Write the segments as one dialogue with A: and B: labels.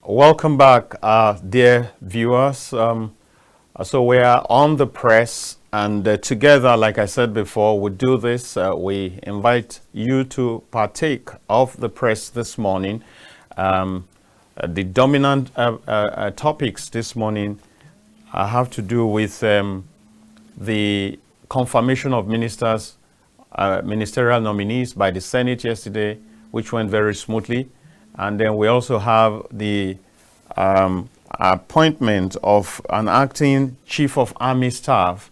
A: Welcome back, dear viewers. So we are on the press, and together, like I said before, we do this. We invite you to partake of the press this morning. The dominant topics this morning have to do with the confirmation of ministers, ministerial nominees by the Senate yesterday, which went very smoothly. And then we also have the appointment of an acting chief of army staff,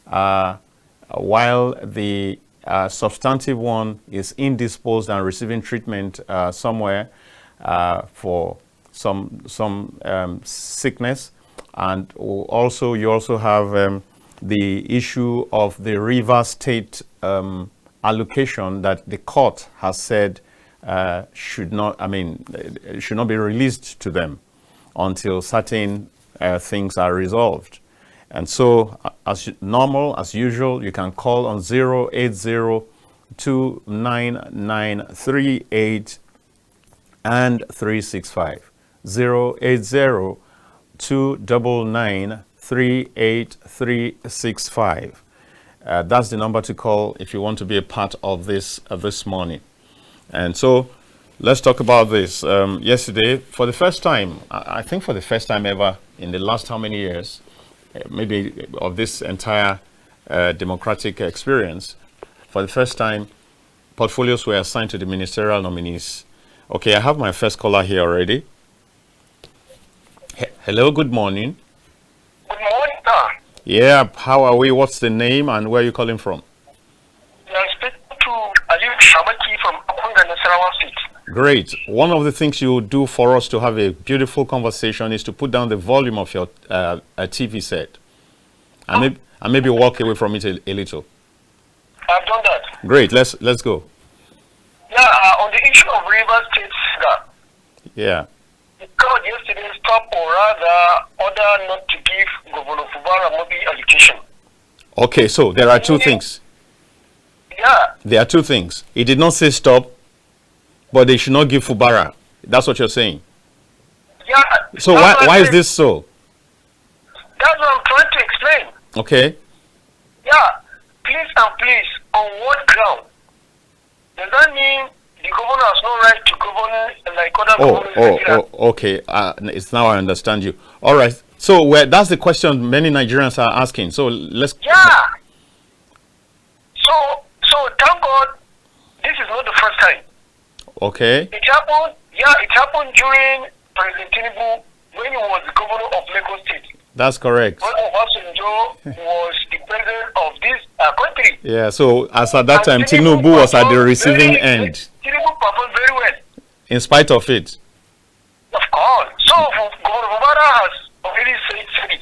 A: while the substantive one is indisposed and receiving treatment somewhere for some sickness. And also you also have the issue of the River State allocation that the court has said should not be released to them until certain things are resolved. And so, as normal, as usual, you can call on 080-299-38 and 365. 080-299-38365. That's the number to call if you want to be a part of this morning. And so let's talk about this. Yesterday, for the first time, I think for the first time ever in the last how many years, maybe of this entire democratic experience, for the first time, portfolios were assigned to the ministerial nominees. Okay, I have my first caller here already. Hello, good morning.
B: Good morning, sir.
A: Yeah, how are we? What's the name and where are you calling from?
B: I speak to Shamaki from Nasarawa State.
A: Great. One of the things you do for us to have a beautiful conversation is to put down the volume of your TV set and maybe walk away from it a little.
B: I've done that.
A: Great. Let's go.
B: Yeah, on the issue of River State,
A: yeah.
B: The court yesterday stopped or rather order not to give Governor Fubara Mobi allocation.
A: Okay, so there are two things.
B: Yeah.
A: There are two things. He did not say stop, but they should not give Fubara. That's what you're saying.
B: Yeah.
A: So why is this so?
B: That's what I'm trying to explain.
A: Okay.
B: Yeah. Please and please, on what ground? Does that mean the governor has no right to govern like other governors?
A: Okay. It's now I understand you. All right. So that's the question many Nigerians are asking. So let's.
B: Yeah. So thank God, this is not the first time.
A: Okay.
B: It happened. Yeah, it happened during President Tinubu when he was the governor of Lagos State.
A: That's correct.
B: When Obasanjo was the president of this country.
A: Yeah. So as at that time, Tinubu was at the receiving end.
B: Tinubu performed very well.
A: In spite of it.
B: Of course. So Governor Fubara has already said it.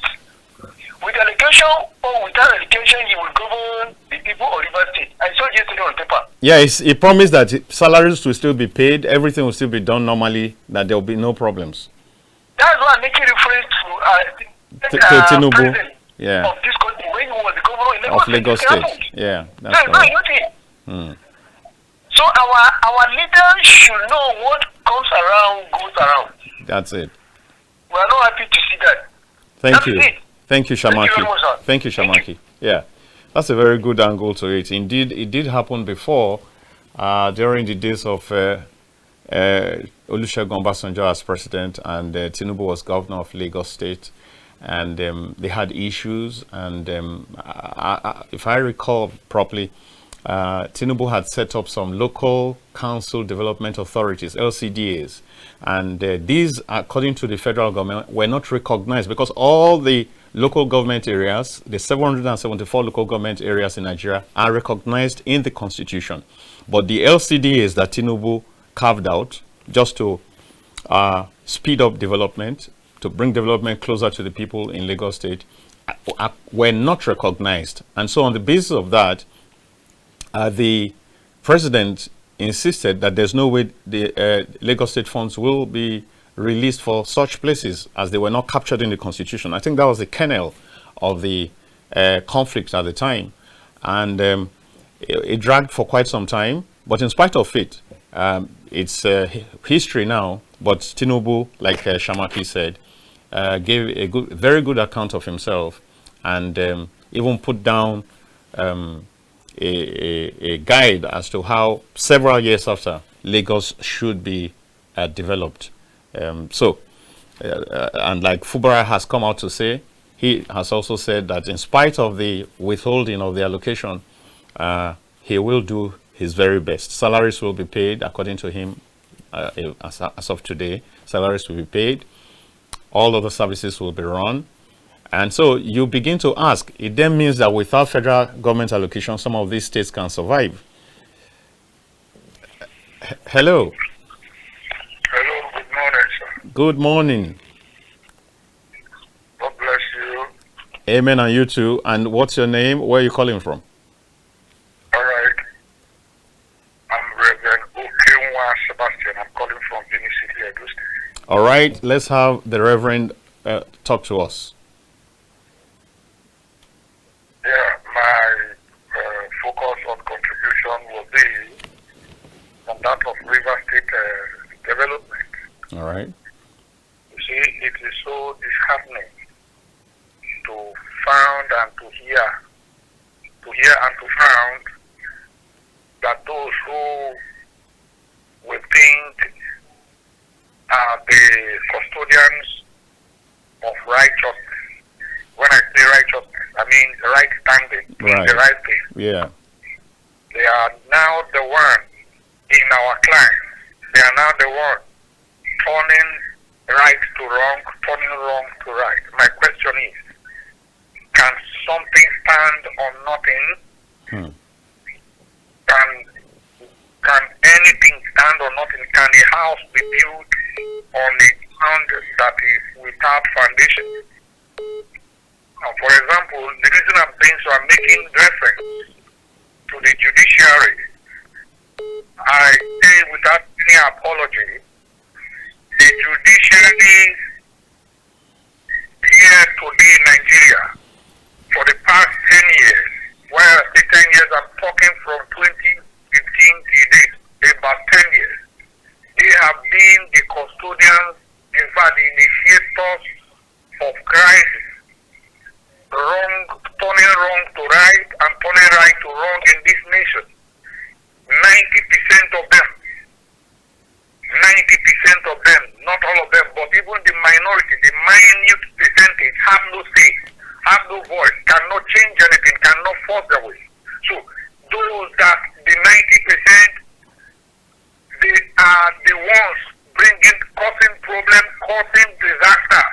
B: With allocation or without allocation, he will govern the people of River State. I saw yesterday on paper.
A: Yeah, he promised that salaries will still be paid, everything will still be done normally, that there will be no problems.
B: That's why I'm making reference to
A: Tinubu,
B: president
A: yeah,
B: of this country when he was the governor in
A: of Lagos State. Yeah, that's
B: right. So our leaders should know what comes around goes around.
A: That's it.
B: We are not happy to see that.
A: Thank you. Thank you, Shamaki.
B: Thank you very much, sir.
A: Thank you, Shamaki. Yeah, that's a very good angle to it. Indeed, it did happen before, during the days of Olusegun Obasanjo as president and Tinubu was governor of Lagos State, and they had issues. And if I recall properly, Tinubu had set up some local council development authorities, LCDAs, and these, according to the federal government, were not recognized because all the local government areas, the 774 local government areas in Nigeria, are recognized in the constitution. But the LCDAs that Tinubu carved out just to speed up development, to bring development closer to the people in Lagos State, were not recognized. And so on the basis of that, the president insisted that there's no way the Lagos State funds will be released for such places as they were not captured in the constitution. I think that was the kernel of the conflict at the time. And it dragged for quite some time. But in spite of it, It's history now, but Tinubu, like Shamaki said, gave a very good account of himself, and even put down a guide as to how several years after Lagos should be developed. And like Fubara has come out to say, he has also said that in spite of the withholding of the allocation, he will do his very best. Salaries will be paid according to him as of today. Salaries will be paid. All other services will be run. And so you begin to ask, it then means that without federal government allocation, some of these states can survive. Hello.
C: Hello, good morning, sir.
A: Good morning.
C: God bless you.
A: Amen, and you too. And what's your name? Where are you calling from?
C: All right. I'm Reverend Okenwa Sebastian. I'm calling from Benin City, Edo State.
A: All right, let's have the Reverend talk to us.
C: Yeah, my focus on contribution will be on that of River State development.
A: All right.
C: You see, it is so disheartening to found and to hear and to found that those who will think are the custodians of righteousness. When I say righteousness, I mean the right standing,
A: Right.
C: the right thing.
A: Yeah.
C: They are now the one in our clients. They are now the one turning right to wrong, turning wrong to right. My question is, can something stand on nothing? Can anything stand on nothing? Can a house be built on a ground that is without foundation? For example, the reason I'm saying so, I'm making reference to the judiciary. I say without any apology, the judiciary here today in Nigeria for the past 10 years, when I say 10 years, I'm talking from 2015 to date, about 10 years. They have been the custodians, in fact, the initiators of crisis, turning wrong to right and turning right to wrong in this nation. 90% of them, not all of them, but even the minority, the minute percentage, have no say, have no voice, cannot change anything, cannot force their way. So those that the 90%, they are the ones causing problems, causing disaster.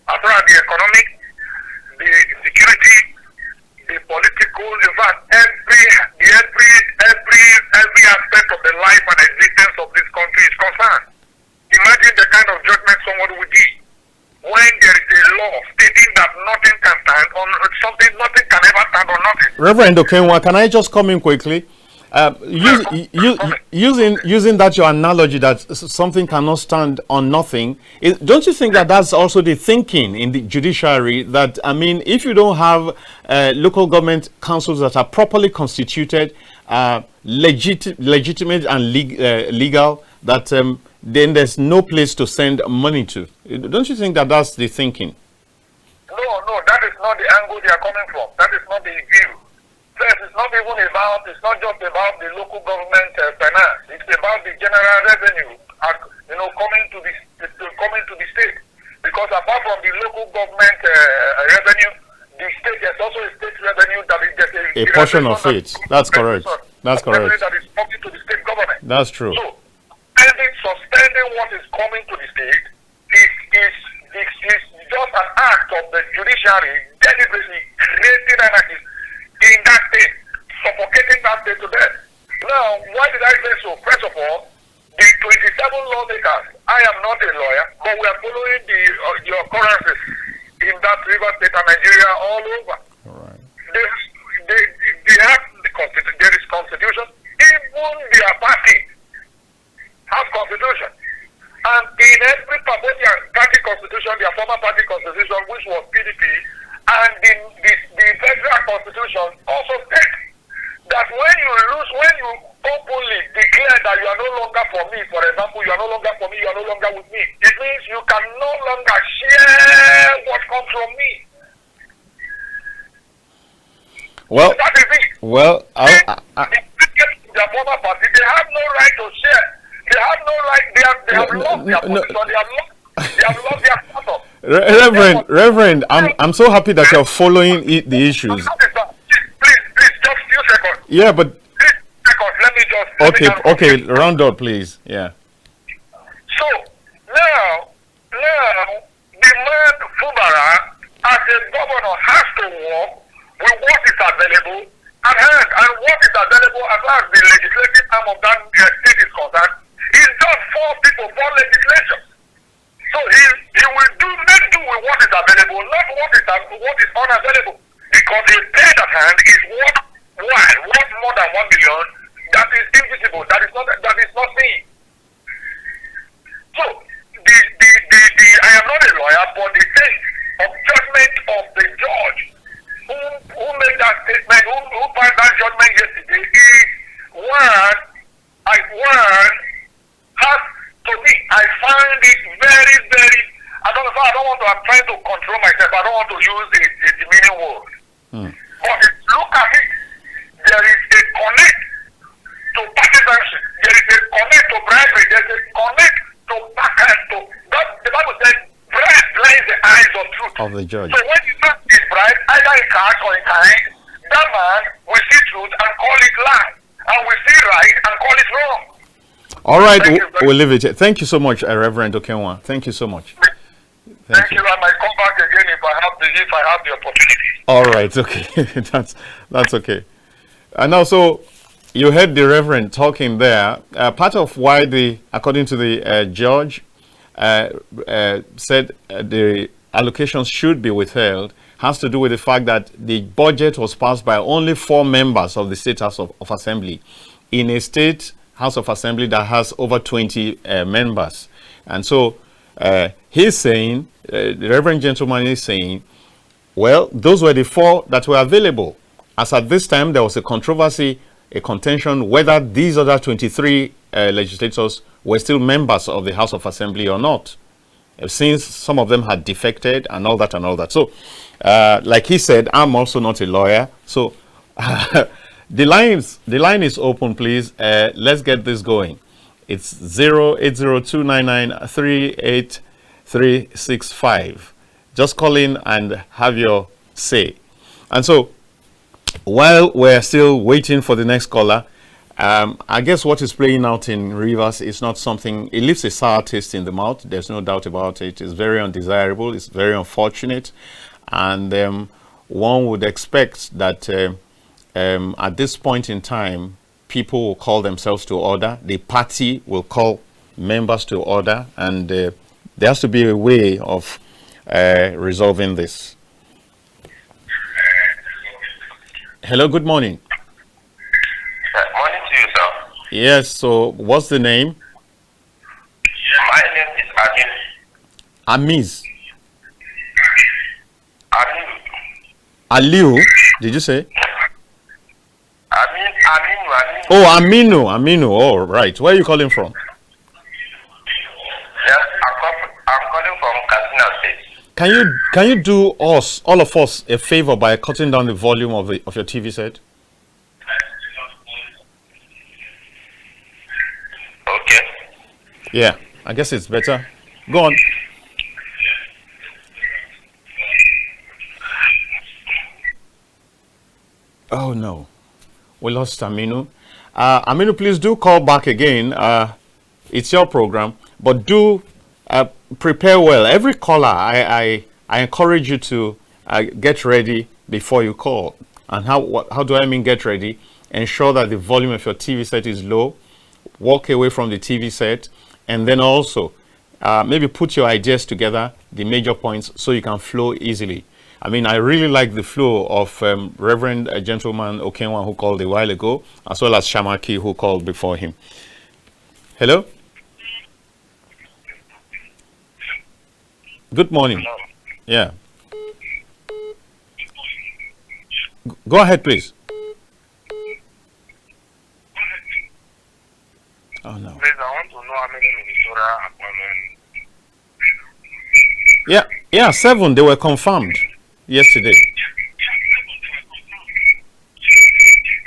C: As far as the economic, the security, the political, in fact, every aspect of the life and existence of this country is concerned. Imagine the kind of judgment somebody would give when there is a law stating that nothing can stand on something, nothing can ever stand on nothing.
A: Reverend Okenwa, can I just come in quickly? Using that your analogy that something cannot stand on nothing, don't you think that that's also the thinking in the judiciary? That, I mean, if you don't have local government councils that are properly constituted, legitimate and legal, that then there's no place to send money to. Don't you think that that's the thinking?
C: No, that is not the angle they are coming from. That is not the view. First, it's not just about the local government finance. It's about the general revenue, coming to the state. Because apart from the local government revenue, the state, there's also a state revenue that is
A: a portion of it. That's correct. That's correct.
C: That is coming to the state government.
A: That's true.
C: So, suspending what is coming to the state is just an act of the judiciary deliberately creating anarchy in that state, suffocating that state to death. Now, why did I say so? First of all, the 27 lawmakers, I am not a lawyer, but we are following the occurrences in that River State and Nigeria all over.
A: All right.
C: They have there is constitution. Even their party has constitution. And in every party constitution, their former party constitution, which was PDP, and the federal constitution also states that when you openly declare that you are no longer for me, for example, you are no longer for me, you are no longer with me, it means you can no longer share what comes from me.
A: Well,
C: So that is it.
A: well,
C: Their former party, they have no right to share. They have no right. They have lost their position. They have lost their status.
A: Reverend, I'm so happy that you're following the issues.
C: Please, just few seconds.
A: Yeah, but
C: 3 seconds. Let me just.
A: okay, round up, please. Yeah.
C: So now, the man Fubara, as a governor, has to work with what is available at hand, and what is available as far as the legislative arm of that state is concerned is just 4 people, 4 legislatures. So he will make do with what is available, not what is unavailable, because the paid at hand is worth more than 1 million. That is invisible. That is not seen. So I am not a lawyer, but the sense of judgment of the judge who made that statement, who passed that judgment yesterday, is one has to me. I find it very, very. I'm trying to control myself. I don't want to use a demeaning word. But if you look at it, there is a connect to partisanship. There is a connect to bribery. There is a connect to backhand. The Bible says, bribe blinds the eyes of truth.
A: Of the judge.
C: So when you don't is bribe, either in cash or in kind, that man will see truth and call it lie, and will see right and call it wrong.
A: All right, we'll leave it here. Thank you so much, Reverend Okenwa. Thank you so much.
C: Thank you. I might come back again if I have the opportunity.
A: All right, okay. that's okay. And also, you heard the Reverend talking there. Part of why according to the judge, said the allocations should be withheld has to do with the fact that the budget was passed by only 4 members of the State House of Assembly in a State House of Assembly that has over 20 members. And so he's saying, the Reverend Gentleman is saying, well, those were the 4 that were available. As at this time, there was a controversy, a contention whether these other 23 legislators were still members of the House of Assembly or not, since some of them had defected and all that and all that. So, like he said, I'm also not a lawyer. So, the line is open, please. Let's get this going. It's 08029938365. Just call in and have your say. And so, while we're still waiting for the next caller, I guess what is playing out in Rivers is not something, it leaves a sour taste in the mouth. There's no doubt about it. It's very undesirable. It's very unfortunate. And one would expect that at this point in time, people will call themselves to order. The party will call members to order. And there has to be a way of resolving this. Hello, good morning.
D: Morning to you, sir.
A: Yes, so what's the name?
D: My name is
A: Amiz.
D: Aminu.
A: Aliu, did you say?
D: Aminu.
A: Oh, Aminu. Oh, right. Where are you calling from?
D: Yes, I'm calling from Katsina State.
A: Can you do all of us a favor by cutting down the volume of your TV set?
D: Okay.
A: Yeah, I guess it's better. Go on. Oh no, we lost Aminu. Aminu, please do call back again. It's your program, but do prepare well. Every caller, I encourage you to get ready before you call. And how do I mean get ready? Ensure that the volume of your TV set is low. Walk away from the TV set, and then also maybe put your ideas together, the major points, so you can flow easily. I mean, I really like the flow of Reverend Gentleman Okenwa, who called a while ago, as well as Shamaki, who called before him. Hello? Good morning.
D: Hello.
A: Yeah. Go ahead, please. Yeah, 7. They were confirmed yesterday.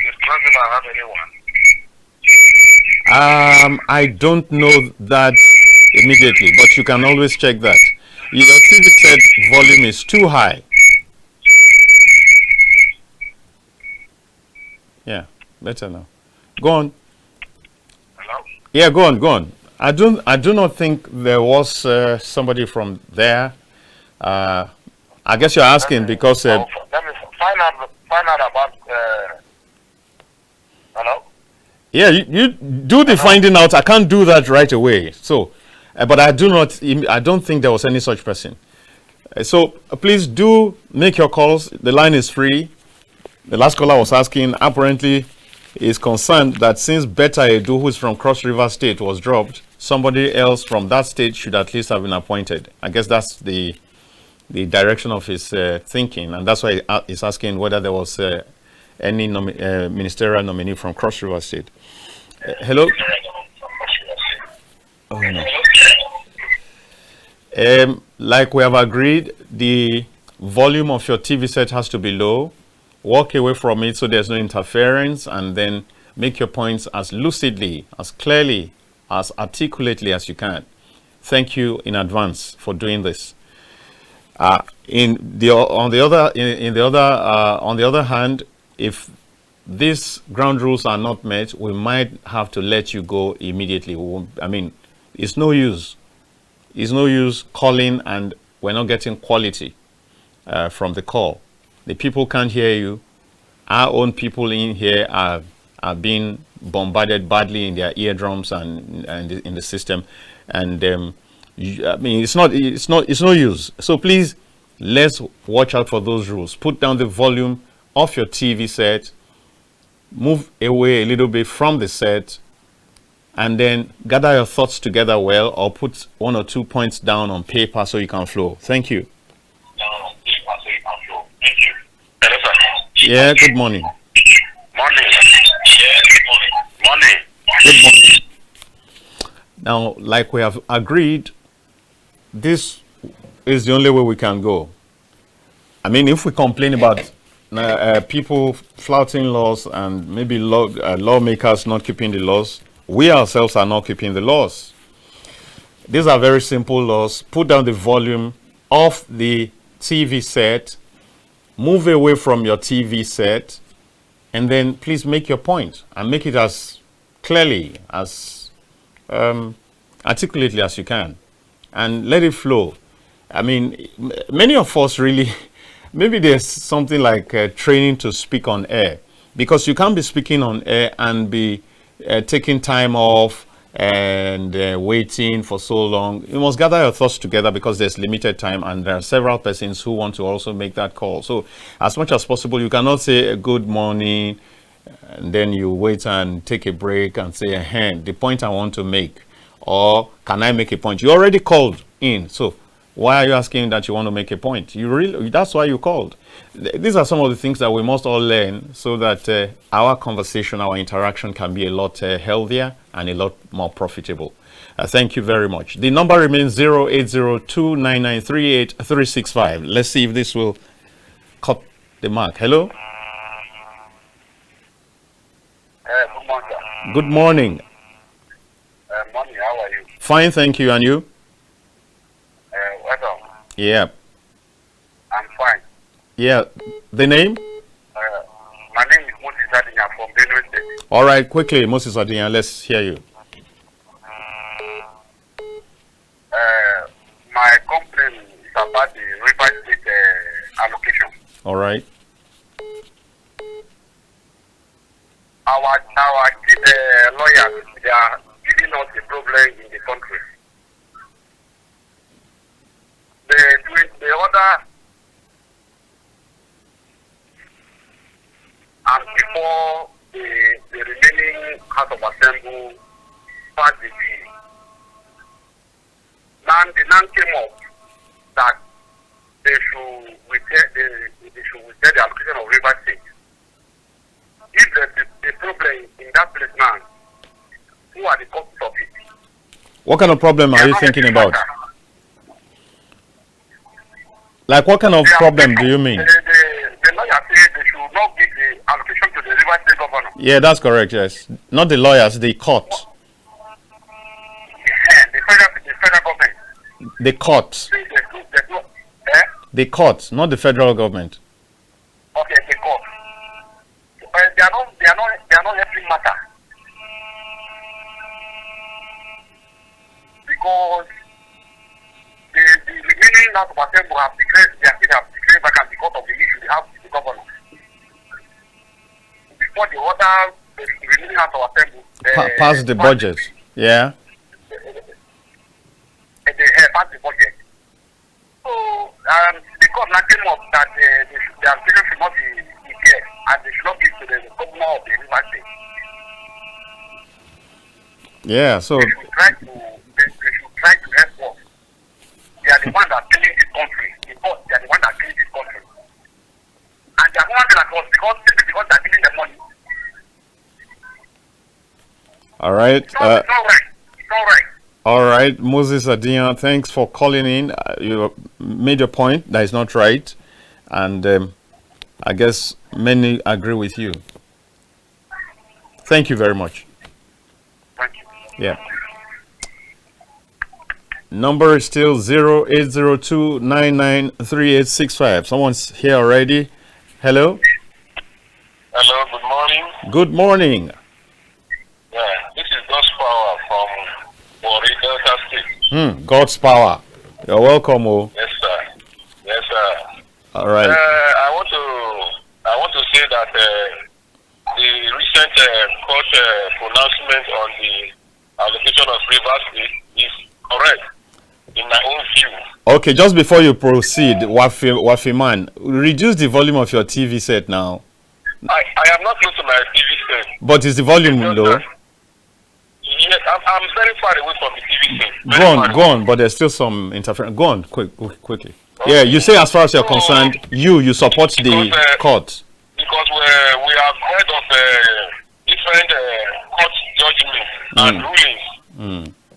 C: Does Cross River have anyone?
A: I don't know that immediately, but you can always check that. Your TV set volume is too high. Yeah, better now. Go on.
C: Hello?
A: Yeah, go on. I do not think there was somebody from there. I guess you're asking because.
C: Let me find out about. Hello?
A: Yeah, you do the finding out. I can't do that right away. So, but I don't think there was any such person. So please do make your calls. The line is free. The last caller was asking, apparently is concerned that since Betta Edu, who is from Cross River State, was dropped, somebody else from that state should at least have been appointed. I guess that's the direction of his thinking, and that's why he's asking whether there was any ministerial nominee from Cross River State. Hello? Oh, no. Like we have agreed, the volume of your TV set has to be low. Walk away from it so there's no interference, and then make your points as lucidly, as clearly, as articulately as you can. Thank you in advance for doing this. On the other hand, if these ground rules are not met, we might have to let you go immediately. I mean, it's no use. It's no use calling and we're not getting quality from the call. The people can't hear you. Our own people in here are being bombarded badly in their eardrums and in the system, and I mean it's no use. So please, let's watch out for those rules. Put down the volume of your TV set, move away a little bit from the set, and then gather your thoughts together well, or put 1 or 2 points down on paper so you can flow. Thank you. Yeah, good morning.
C: Morning. Yeah, good morning. Morning.
A: Good morning. Now, like we have agreed, this is the only way we can go. I mean, if we complain about people flouting laws and maybe lawmakers not keeping the laws, we ourselves are not keeping the laws. These are very simple laws. Put down the volume of the TV set, move away from your TV set, and then please make your point and make it as clearly, as articulately as you can, and let it flow. I mean, many of us really, maybe there's something like training to speak on air, because you can't be speaking on air and be taking time off and waiting for so long. You must gather your thoughts together because there's limited time and there are several persons who want to also make that call. So as much as possible, you cannot say good morning and then you wait and take a break and say, the point I want to make, or can I make a point? You already called in, so why are you asking that you want to make a point? That's why you called. These are some of the things that we must all learn so that our conversation, our interaction can be a lot healthier and a lot more profitable. Thank you very much. The number remains 0802993835. Let's see if this will cut the mark. Hello?
C: Good morning.
A: Good morning.
C: Morning, how are you?
A: Fine, thank you. And you?
C: Welcome.
A: Yeah.
C: I'm fine.
A: Yeah. The name?
C: My name is Moses Adinya from Benue State.
A: All right, quickly, Moses Adinya, let's hear you.
C: My complaint is about the River State allocation.
A: All right.
C: Our lawyers, they are giving us the problem in the country. The other, and before the remaining House of Assembly passed the bill, now the land came up that they should withdraw the allocation of River State. If there's a problem in that place now, who are the causes of it?
A: What kind of problem are you thinking about? Like what kind of problem do you mean?
C: The lawyer said they should not give the allocation to the River State governor.
A: Yeah, that's correct. Yes, not the lawyers, the court.
C: Yeah, the federal government.
A: The court.
C: There's no,
A: The court, not the federal government.
C: Okay, the court. They are not helping matter. Because the remaining House of Assembly have declared vacant because of the issue they have with the governor. Before the other remaining House of Assembly
A: Pass the budget. Yeah.
C: They passed the budget. So the court now came up that the allocation should not be declared and they should not give to the governor of the River State.
A: Yeah. So.
C: They should try to help us. They are the ones that are killing this country. Because they are the ones that are killing this country. And they are not like us because they are giving them money.
A: All right.
C: It's not right. It's not right.
A: All right, Moses Adian, thanks for calling in. You made your point that is not right, and I guess many agree with you. Thank you very much.
C: Thank you.
A: Yeah. Number is still 0802993865. Someone's here already. Hello.
D: Hello, good morning.
A: Good morning.
D: Yeah, this is God's Power from Warri, Delta State.
A: God's power. You're welcome, oh.
D: Yes, sir. Yes, sir.
A: All right.
D: I want to say that the recent court pronouncement on the allocation of River State is correct in my own view.
A: Okay, just before you proceed, Wafiman, reduce the volume of your TV set now.
D: I am not close to my TV set.
A: But is the volume low?
D: Yes, I'm very far away from the TV set.
A: Go on, but there's still some interference. Go on, quickly. Okay. Yeah, you say as far as you're concerned, you support the court.
D: Because we have heard of different court judgments and rulings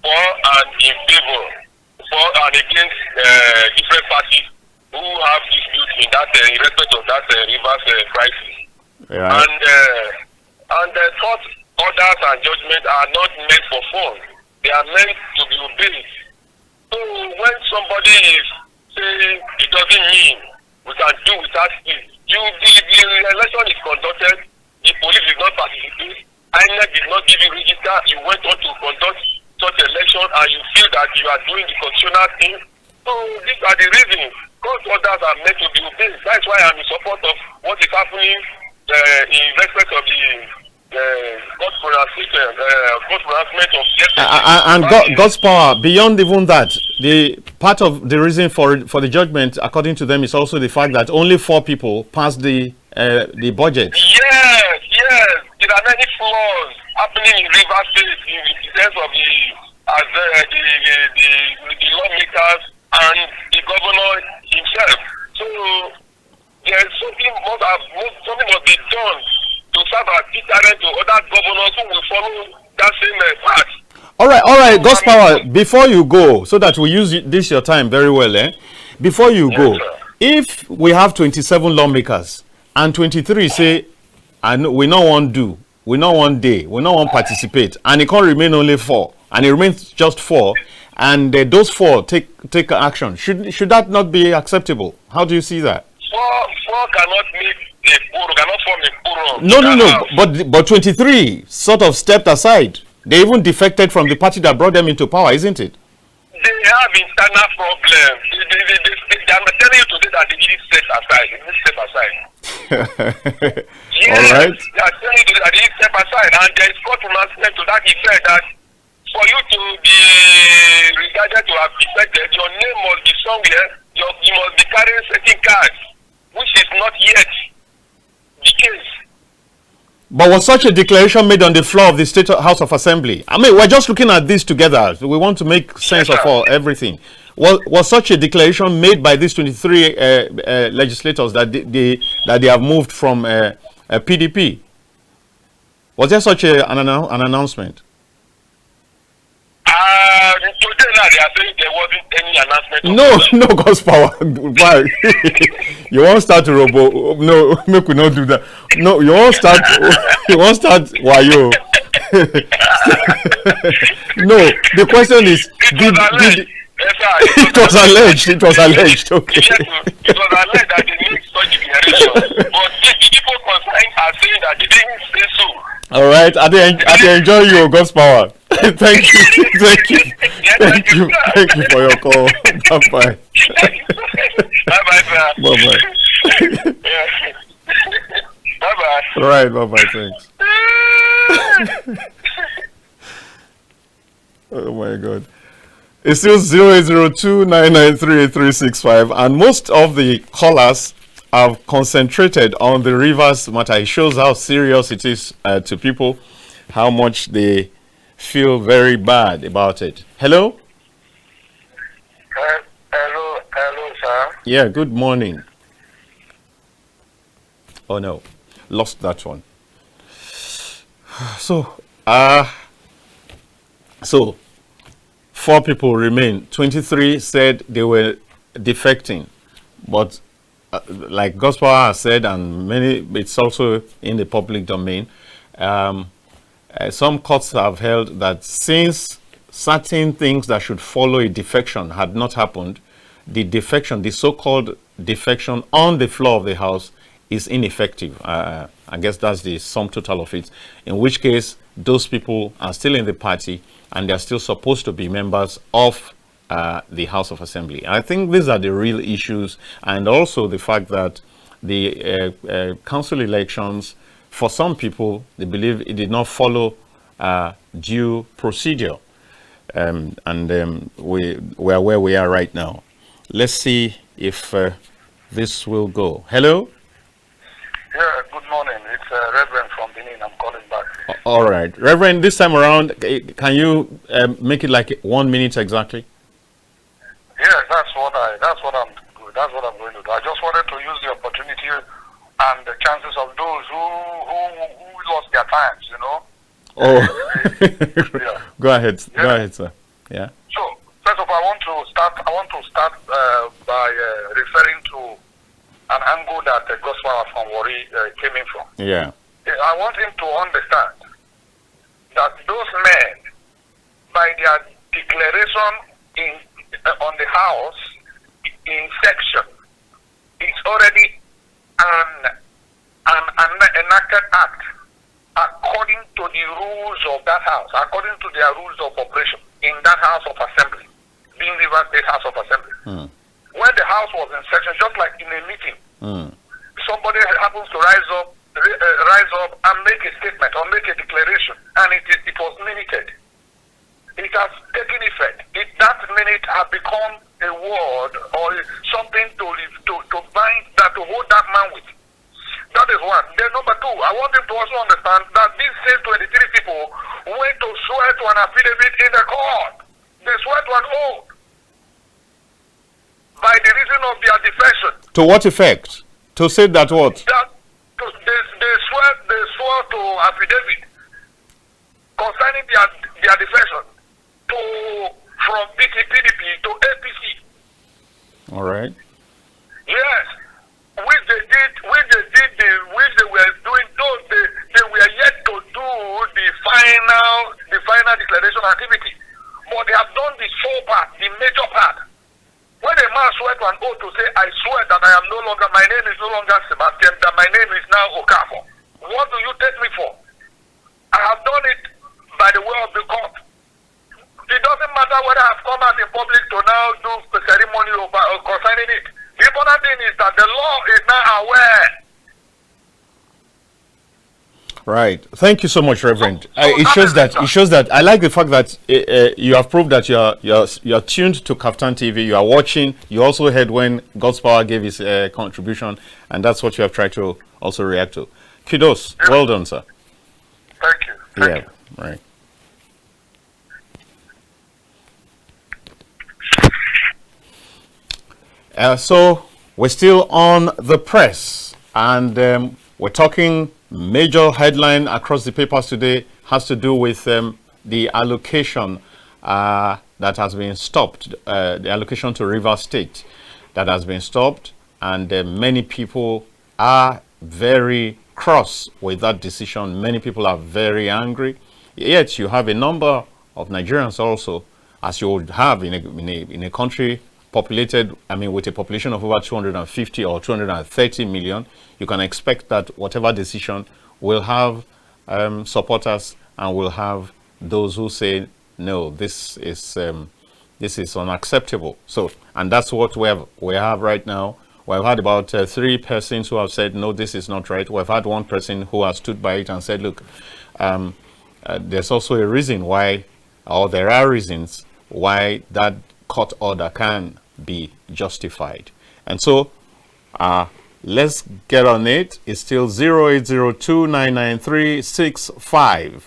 D: for and in favor, for and against different parties who have disputes in that in respect of that reverse crisis.
A: Yeah.
D: And the court orders and judgments are not meant for fun. They are meant to be obeyed. So when somebody is saying it doesn't mean we can do without it, the election is conducted, the police did not participate, INEC did not give you register, you went on to conduct such election and you feel that you are doing the constitutional thing. So these are the reasons. Court orders are meant to be obeyed. That's why I'm in support of what is happening in respect of the court pronouncement of yesterday.
A: God's power, beyond even that, the part of the reason for the judgment, according to them, is also the fact that only 4 people passed the budget.
D: Yes. There are many flaws happening in River State in the sense of the lawmakers and the governor himself. So there's something must be done to serve as deterrent to other governors who will follow that same path.
A: All right, God's power, before you go, so that we use this your time very well, before you go,
D: sir.
A: If we have 27 lawmakers and 23 say, we not want do, we not want day, we not want participate, and it can't remain only 4, and it remains just 4, and those 4 take action, should that not be acceptable? How do you see that?
D: 4 cannot make a quorum, cannot form a quorum.
A: No, but 23 sort of stepped aside. They even defected from the party that brought them into power, isn't it?
D: They have internal problems. They are telling you today that they didn't step aside. They didn't step aside. Yes,
A: all right.
D: They are telling you today that they didn't step aside. And there is court pronouncement to that effect that for you to be regarded to have defected, your name must be somewhere. You must be carrying certain cards, which is not yet the case.
A: But was such a declaration made on the floor of the State House of Assembly? I mean, we're just looking at this together. We want to make sense of everything. Was such a declaration made by these 23 legislators that they have moved from PDP? Was there such an announcement?
D: Today now they are saying there wasn't any announcement.
A: No, God's power. Why? You won't start to robo. No, make we not do that. No, you won't start. You won't start. Why you? No, the question is, did
D: Yes, sir.
A: it was alleged. It was alleged. Okay.
D: Yes, it was alleged that they need such declaration, but the people concerned are saying that they didn't say so.
A: All right, I enjoy you, God's power. Thank you, thank you, thank you, thank you for your call. Bye bye.
D: Bye bye, sir.
A: Bye bye.
D: Bye bye.
A: All right, bye bye. Thanks. Oh my God. It's still 0802-993-8365, and most of the callers have concentrated on the rivers matter. It shows how serious it is to people, how much they feel very bad about it. Hello?
C: Hello, sir.
A: Yeah, good morning. Oh no, lost that one. So, 4 people remain. 23 said they were defecting, but like Gospel has said, and many, it's also in the public domain. Some courts have held that since certain things that should follow a defection had not happened, the defection, the so-called defection on the floor of the house, is ineffective. I guess that's the sum total of it. In which case, those people are still in the party and they're still supposed to be members of the House of Assembly. I think these are the real issues, and also the fact that the council elections, for some people, they believe it did not follow due procedure. We are where we are right now. Let's see if this will go. Hello?
C: Yeah, good morning. It's Reverend from Benin. I'm calling back.
A: All right. Reverend, this time around, can you make it like 1 minute exactly?
C: Yes, that's what I'm going to do. I just wanted to use the opportunity and the chances of those who lost their times, you know.
A: Oh,
C: Yeah.
A: Go ahead.
C: Yeah.
A: Go ahead, sir. Yeah.
C: So first of all, I want to start by referring to an angle that the Gospel from Warri came in from.
A: Yeah.
C: I want him to understand that those men, by their declaration on the house in section, it's already an enacted act according to the rules of that house, according to their rules of operation in that House of Assembly, being River State House of Assembly. When the house was in section, just like in a meeting, somebody happens to rise up and make a statement or make a declaration, and it was minuted. It has taken effect. That minute has become a word or something to bind that, to hold that man with. That is one. Then number 2, I want him to also understand that these same 23 people went to swear to an affidavit in the court. They swear to an oath by the reason of their defection.
A: To what effect? To say that what?
C: They swore to affidavit concerning their defection from PDP to APC.
A: All right.
C: Yes, which they were doing. Those they were yet to do the final declaration activity, but they have done the sole part, the major part. When a man swear to an oath to say, I swear that I am no longer, my name is no longer Sebastian, that my name is now Okafor. What do you take me for? I have done it by the way of the court. It doesn't matter whether I have come out in public to now do the ceremony concerning it. The important thing is that the law is now aware.
A: Right. Thank you so much, Reverend. It shows that. I like the fact that you have proved that you're tuned to KAFTANTV. You are watching. You also heard when God's Power gave his contribution, and that's what you have tried to also react to. Kudos. Yeah. Well done, sir.
C: Thank you. Thank you.
A: Right. So we're still on the press, and we're talking. Major headline across the papers today has to do with the allocation that has been stopped, the allocation to River State that has been stopped, and many people are very cross with that decision. Many people are very angry. Yet you have a number of Nigerians also, as you would have in a country populated, I mean, with a population of over 250 or 230 million, you can expect that whatever decision will have supporters and will have those who say, no, this is unacceptable. So, and that's what we have right now. We've had about 3 persons who have said, no, this is not right. We've had 1 person who has stood by it and said, look, there's also a reason why, or there are reasons why that court order can be justified. And so let's get on it. It's still 0802-993-65.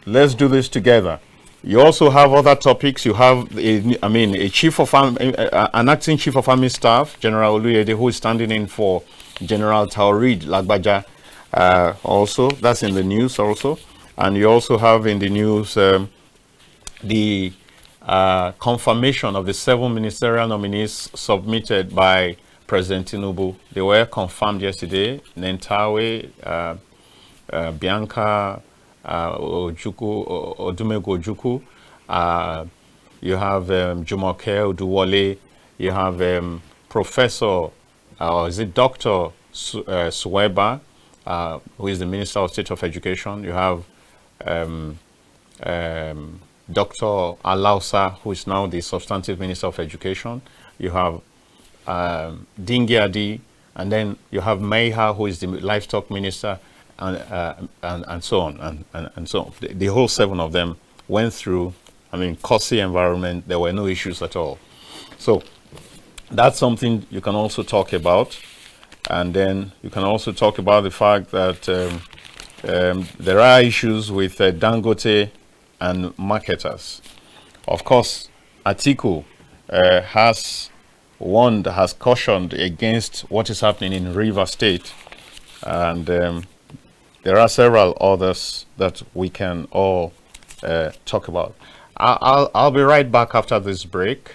A: Let's do this together. You also have other topics. You have an acting chief of army staff, General Oluyede, who is standing in for General Taoreed Lagbaja. Also, that's in the news also. And you also have in the news the confirmation of the 7 ministerial nominees submitted by President Tinubu. They were confirmed yesterday. Nentawe, Bianca Odumego Ojukwu, you have Jumoke Oduwole, you have Professor, or is it Dr. Suweba, who is the Minister of State of Education. You have Dr. Alausa, who is now the Substantive Minister of Education. You have Dingyadi, and then you have Meiha, who is the Livestock Minister, and so on, and so on. The whole 7 of them went through, I mean, courtesy environment. There were no issues at all. So that's something you can also talk about. And then you can also talk about the fact that there are issues with Dangote and marketers. Of course, Atiku has warned, has cautioned against what is happening in River State. And there are several others that we can all talk about. I'll be right back after this break.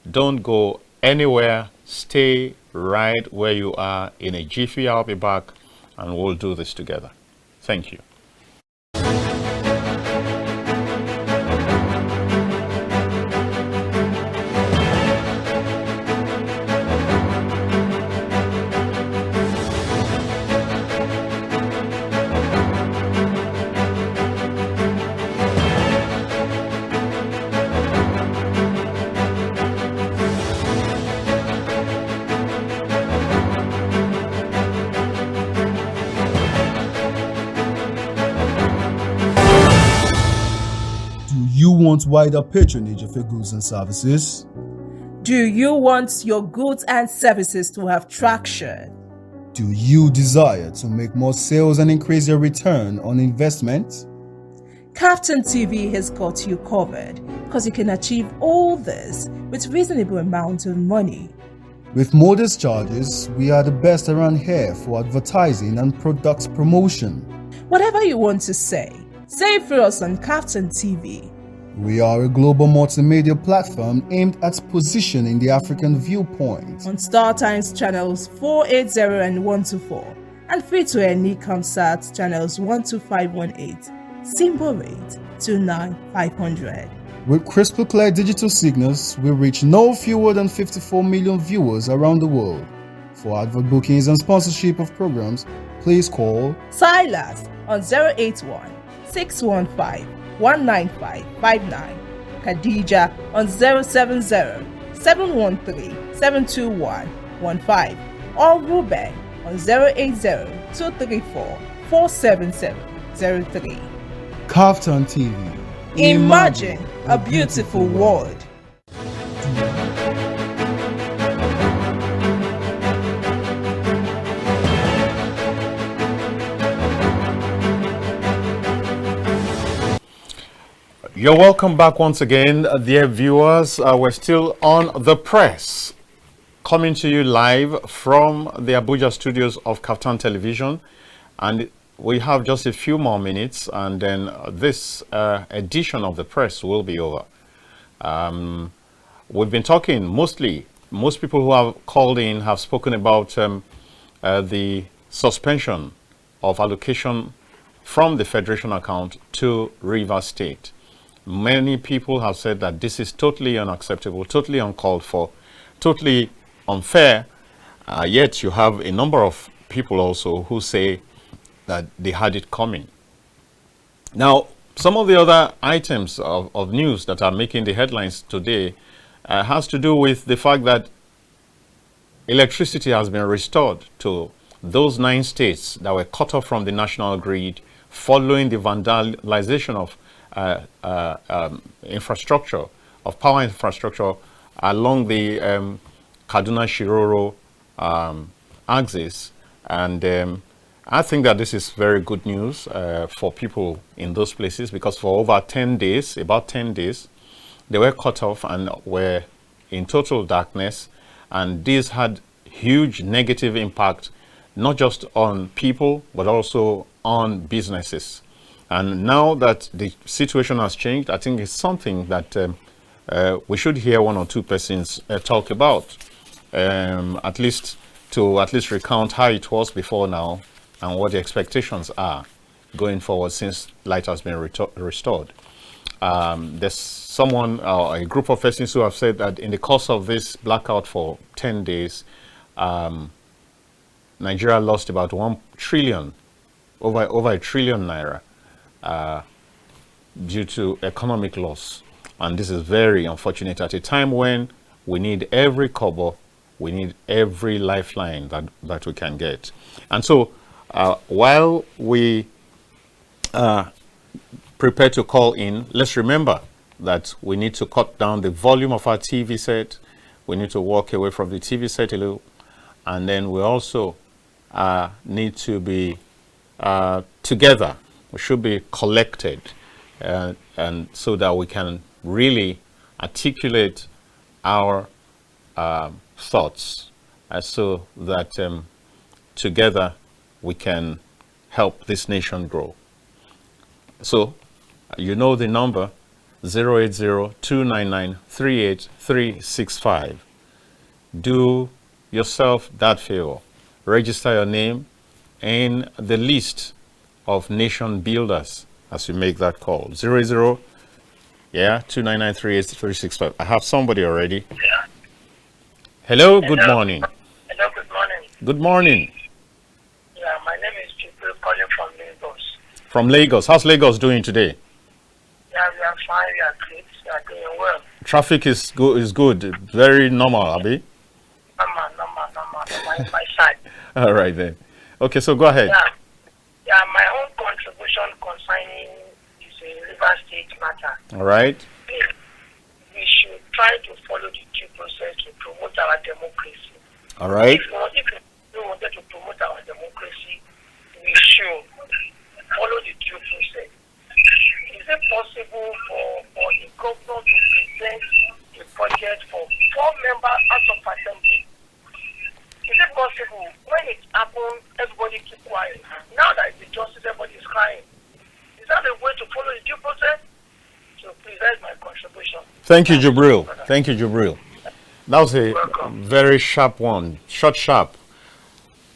A: Don't go anywhere. Stay right where you are. In a jiffy, I'll be back and we'll do this together. Thank you.
E: Want wider patronage of your goods and services?
F: Do you want your goods and services to have traction?
E: Do you desire to make more sales and increase your return on investment?
F: KAFTANTV has got you covered because you can achieve all this with reasonable amount of money.
E: With modest charges, we are the best around here for advertising and product promotion.
F: Whatever you want to say it for us on KAFTANTV.
E: We are a global multimedia platform aimed at positioning the African viewpoint
F: on Startimes channels 480 and 124 and free-to-air NIGCOMSAT channels 12518, symbol rate 29500.
E: With crystal clear digital signals, we reach no fewer than 54 million viewers around the world. For advert bookings and sponsorship of programs, please call
F: Silas on 081 615 19559, Khadija on 070-713-72115, or Ruben on 080-234-47703.
E: KAFTAN TV.
F: Imagine a beautiful world.
A: You're welcome back once again, dear viewers. We're still on The Press, coming to you live from the Abuja studios of KAFTAN Television. And we have just a few more minutes, and then this edition of the press will be over. We've been talking mostly, most people who have called in have spoken about the suspension of allocation from the Federation account to Rivers State. Many people have said that this is totally unacceptable, totally uncalled for, totally unfair. Yet you have a number of people also who say that they had it coming. Now, some of the other items of news that are making the headlines today has to do with the fact that electricity has been restored to those 9 states that were cut off from the national grid following the vandalization of infrastructure, of power infrastructure along the Kaduna-Shiroro axis. And I think that this is very good news for people in those places, because for over 10 days, about 10 days, they were cut off and were in total darkness. And this had huge negative impact, not just on people, but also on businesses. And now that the situation has changed, I think it's something that we should hear one or two persons talk about, at least recount how it was before now and what the expectations are going forward since light has been restored. There's someone, a group of persons who have said that in the course of this blackout for 10 days, Nigeria lost about 1 trillion, over a trillion naira, due to economic loss. And this is very unfortunate at a time when we need every kobo, we need every lifeline that we can get. And so while we prepare to call in, let's remember that we need to cut down the volume of our TV set. We need to walk away from the TV set a little. And then we also need to be together. We should be collected, and so that we can really articulate our thoughts, so that together we can help this nation grow. So you know the number, 080-299-38365. Do yourself that favor. Register your name in the list of nation builders as you make that call. 299-38365. I have somebody already.
B: Yeah.
A: Hello, good morning.
B: Hello, good morning.
A: Good morning.
B: Yeah, my name is Ekpo, calling from Lagos.
A: From Lagos. How's Lagos doing today?
B: Yeah, we are fine, we are great, we are doing well.
A: Traffic is good. Very normal, Abi.
B: Normal, my side.
A: All right then. Okay, so go ahead.
B: Yeah, my own contribution concerning is a River State matter.
A: All right.
B: We should try to follow the due process to promote our democracy.
A: All right.
B: If we wanted to promote our democracy, we should follow the due process. Is it possible for the governor to present a budget for 4 members House of Assembly? Is it possible? When it happens, everybody keep quiet. Now that it's justice, everybody is crying. Is that a way to follow the due process? So please, that's my contribution.
A: Thank you, Jibril. Thank you, Jibril. That was a very sharp one. Sharp.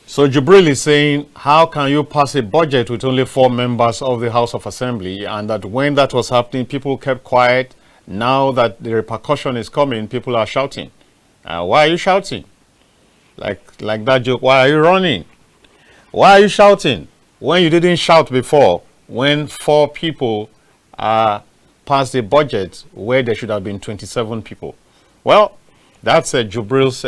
A: So Jibril is saying, how can you pass a budget with only 4 members of the House of Assembly? And that when that was happening, people kept quiet. Now that the repercussion is coming, people are shouting. Why are you shouting? Like that joke, why are you running? Why are you shouting when you didn't shout before, when 4 people passed a budget where there should have been 27 people? Well, that's Jubril's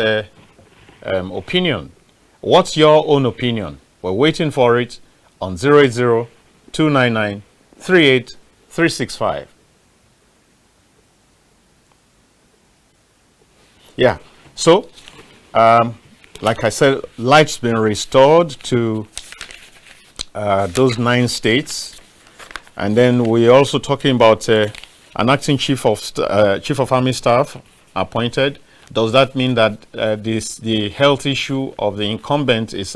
A: opinion. What's your own opinion? We're waiting for it on 080-299-38365. Yeah, so like I said, light's been restored to those 9 states, and then we're also talking about an acting chief of army staff appointed. Does that mean that the health issue of the incumbent is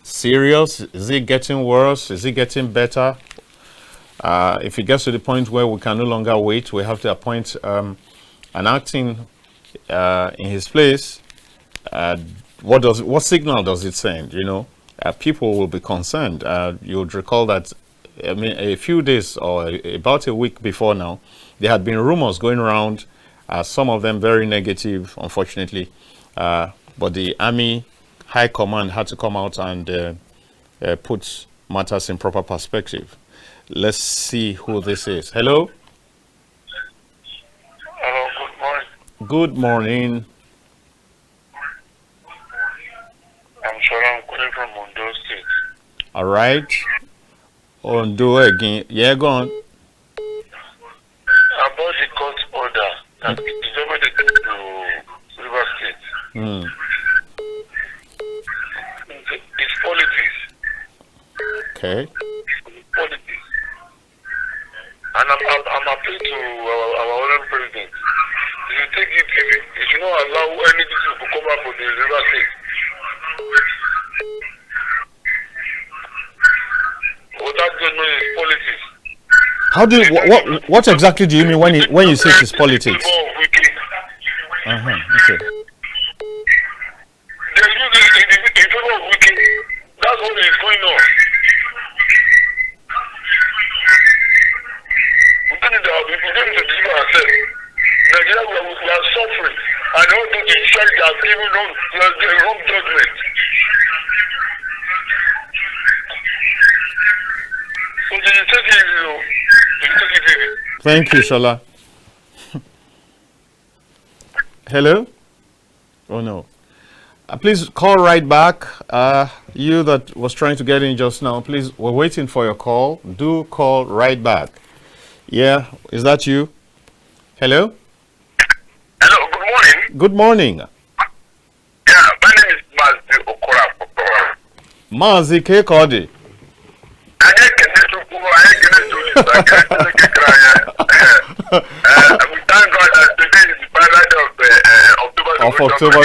A: serious? Is it getting worse? Is it getting better? If it gets to the point where we can no longer wait, we have to appoint an acting in his place. What signal does it send? You know, people will be concerned. You would recall that, I mean, a few days or about a week before now, there had been rumors going around, some of them very negative, unfortunately, but the Army High Command had to come out and put matters in proper perspective. Let's see who this is. Hello?
C: Hello, good morning.
A: Good morning.
C: I'm sure I'm calling from Ondo State.
A: All right. Ondo again. Yeah, go on.
C: About the court order that is already to River State. It's politics.
A: Okay.
C: Politics. And I'm appealing to our honorable president. If you take it, if you don't allow anything to come up for the River State. What that does mean is politics.
A: How do you, what exactly do you mean when you say it's politics? Okay.
C: They use it in favor of Wiki. That's what is going on. We don't need to deliver ourselves. Nigeria, we are suffering. And all the judiciary has given wrong judgment. So did you take it easy?
A: Thank you, Shola. Hello? Oh no. Please call right back. You that was trying to get in just now, please, we're waiting for your call. Do call right back. Yeah, is that you? Hello?
C: Hello, good morning.
A: Good morning.
C: Yeah, my name is Mazi Okora.
A: Mazi Kekodi.
C: We thank God that today is the final day of
A: October.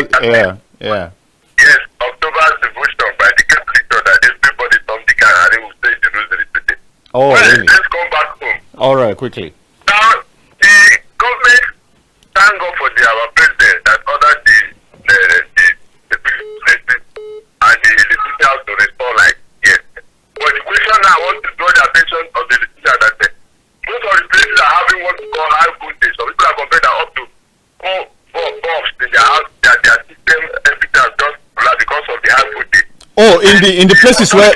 A: Yeah.
C: Yes, October's devotion by the Catholic Church that everybody from the Canary will say the rosary today.
A: Oh, really?
C: Let's come back home.
A: All right, quickly.
C: Now, the government, thank God for our president that ordered the places and the electricity house to restore like yes. But the question now, I want to draw the attention of the electricity that most of the places are having what we call high voltage. So people are complaining that up to 4 bulbs in their house, their system, everything has just collapsed because of the high voltage.
A: Oh, in the places where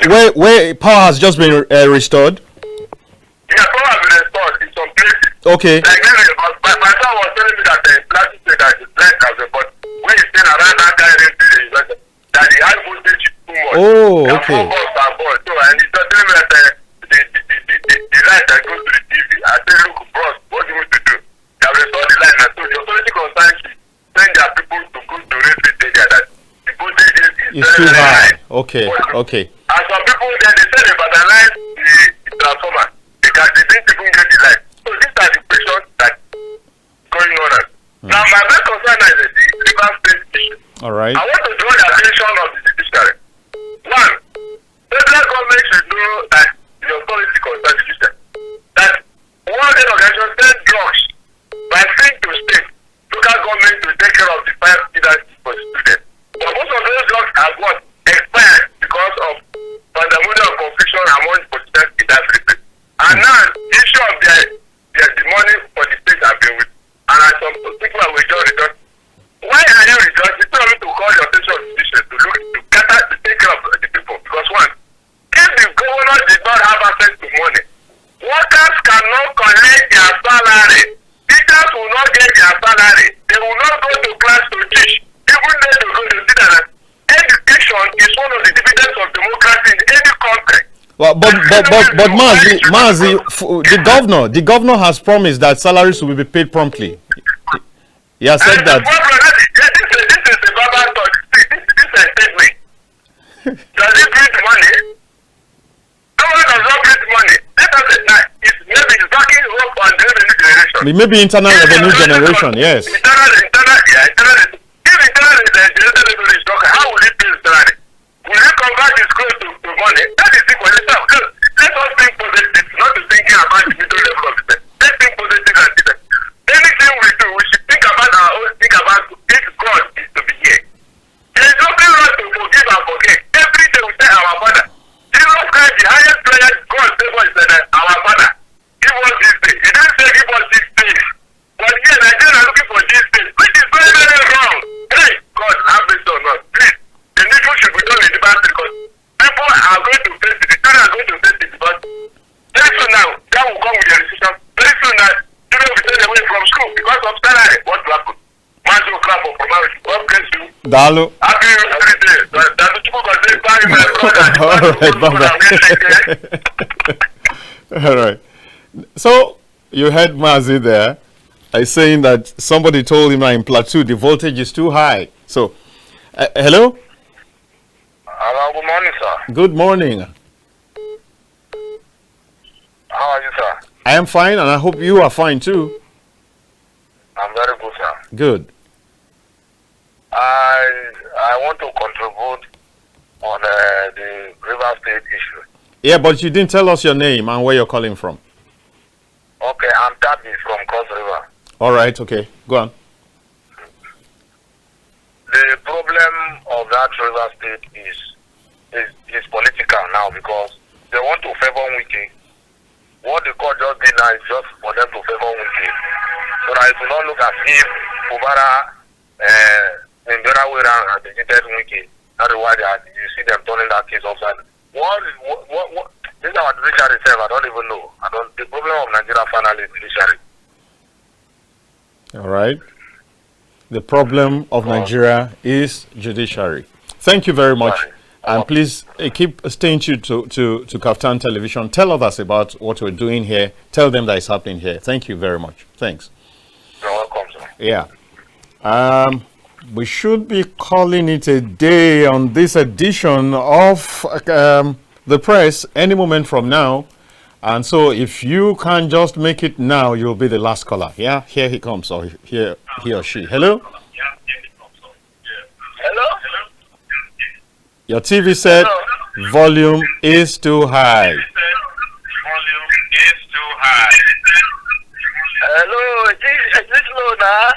A: power has just been restored.
C: Yeah, power has been restored in some places.
A: Okay.
C: Like my son was telling me that the plastic said that the light has been, but when he's staying around that kind of thing, that the high voltage is too much.
A: Oh, okay.
C: So and he's telling me that the light that goes to the TV. I said, look, bros, what do you want to do? They have restored the light, and so the authority concerns send their people to go to raise the area that the voltage is
A: too high.
C: high.
A: Okay.
C: And some people there, they say they vandalize the transformer. They didn't even get the light. So these are the questions that going on. Now my main concern is the River State issue.
A: All right.
C: I want to draw the attention of the judiciary. One, federal government should know that the authority concerns the system. That one organization send drugs by saying to state, local government to take care of the 5 students for the students. But most of those drugs are what? Expired because of fundamental confusion among the participants in that region. And now, the issue of the money for the state have been with. And as some people are rejoicing. Why are you rejoicing? Tell me to call your attention to this to look to take care of the people. Because one, if the governor did not have access to money, workers cannot collect their salary. Teachers will not get their salary. They will not go to class to teach. Even though they go to see that education is one of the dividends of democracy in any country.
A: Well, but Mazi, the governor has promised that salaries will be paid promptly. He has said that.
C: This is the government talk. This is a statement. Does it bring money? Government does not bring money. Let us say that maybe it's backing up on the new generation.
A: Maybe internal revenue generation, yes.
C: Internal. If internal revenue is not, how will it pay the salary? Will it convert his clothes
A: Dalu.
D: Happy holiday.
A: All right, bye-bye. All right. So you heard Mazi there saying that somebody told him that in Plateau the voltage is too high. So, hello?
D: Hello, good morning, sir.
A: Good morning.
D: How are you, sir?
A: I am fine, and I hope you are fine too.
D: I'm very good, sir.
A: Good.
D: I want to contribute on the River State issue.
A: Yeah, but you didn't tell us your name and where you're calling from.
D: Okay, I'm Tabi from Cross River.
A: All right, okay. Go on.
D: The problem of that River State is political now because they want to favor Mikki. What the court just did now is just for them to favor Mikki. So that it will not look as if Kubara in the other way around has defeated Mikki. That is why you see them turning that case upside. What this is our judiciary itself, I don't even know. The problem of Nigeria finally is judiciary.
A: All right. The problem of Nigeria is judiciary. Thank you very much. And please keep staying tuned to KAFTAN Television. Tell others about what we're doing here. Tell them that it's happening here. Thank you very much. Thanks.
D: You're welcome, sir.
A: Yeah. We should be calling it a day on this edition of the press any moment from now. And so if you can just make it now, you'll be the last caller. Yeah, here he comes, or here he or she. Hello?
B: Hello?
A: Your TV set volume is too high.
B: Hello, is this low now?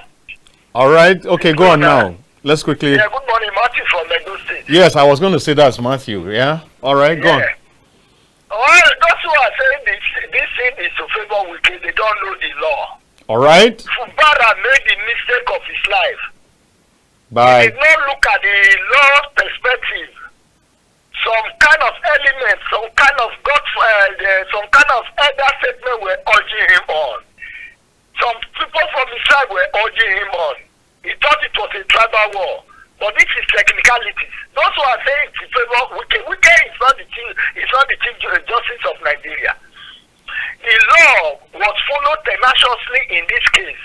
A: All right, okay, go on now. Let's quickly.
B: Yeah, good morning, Matthew from Edo State.
A: Yes, I was going to say that's Matthew. Yeah, all right, go on.
B: Well, those who are saying this thing is to favor Mikki, they don't know the law.
A: All right.
B: Fubara made the mistake of his life.
A: Bye.
B: He did not look at the law perspective. Some kind of elements, some kind of elder statement were urging him on. Some people from his side were urging him on. He thought it was a tribal war. But this is technicalities. Those who are saying it's in favor of Mikki is not the chief justice of Nigeria. The law was followed tenaciously in this case.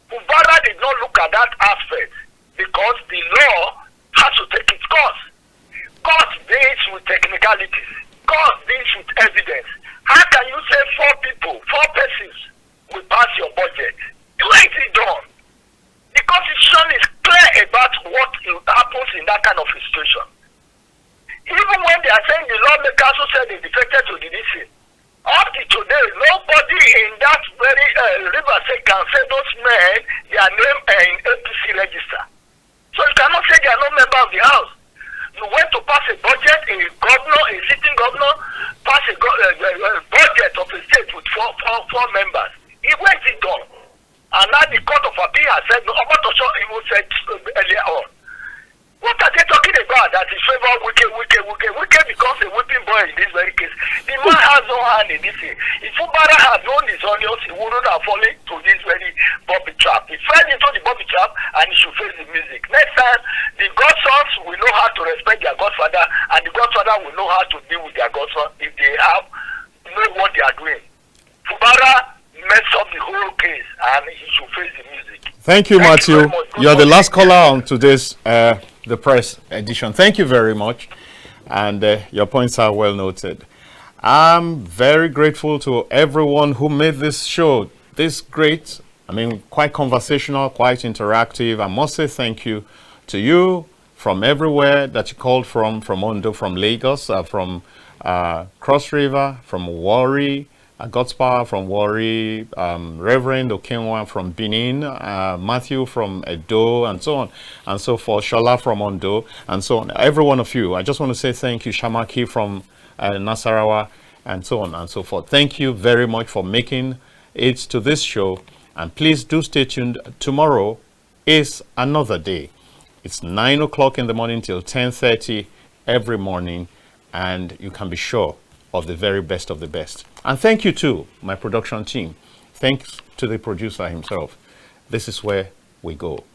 B: Fubara did not look at that aspect because the law has to take its course. Court deals with technicalities. Court deals with evidence. How can you say four persons will pass your budget? Where is it done? The constitution is clear about what happens in that kind of situation. Even when they are saying the lawmakers who said they defected to the DC, up to today, nobody in that very river state can say those men, their name in APC register. So you cannot say they are not member of the house. You went to pass a budget, a sitting governor, pass a budget of a state with four members. Where is it done? And now the Court of Appeal has said, no, even said earlier on. What are they talking about that is favor Mikki becomes a whipping boy in this very case? The man has no hand in this thing. If Fubara had known his onions, he wouldn't have fallen to this very bobby trap. He fell into the bobby trap and he should face the music. Next time, the godsons will know how to respect their godfather and the godfather will know how to deal with their godson if they know what they are doing. Fubara messed up the whole case and he should face the music.
A: Thank you, Matthew. You're the last caller on today's the press edition. Thank you very much. And your points are well noted. I'm very grateful to everyone who made this show this great. I mean, quite conversational, quite interactive. I must say thank you to you from everywhere that you called from Ondo, from Lagos, from Cross River, from Warri, God's Power from Warri, Reverend Okenwa from Benin, Matthew from Edo, and so on and so forth, Shola from Ondo, and so on. Every one of you, I just want to say thank you, Shamaki from Nasarawa, and so on and so forth. Thank you very much for making it to this show, and please do stay tuned. Tomorrow is another day. It's 9 o'clock in the morning till 10:30 every morning, and you can be sure of the very best of the best. And thank you to my production team. Thanks to the producer himself. This is where we go.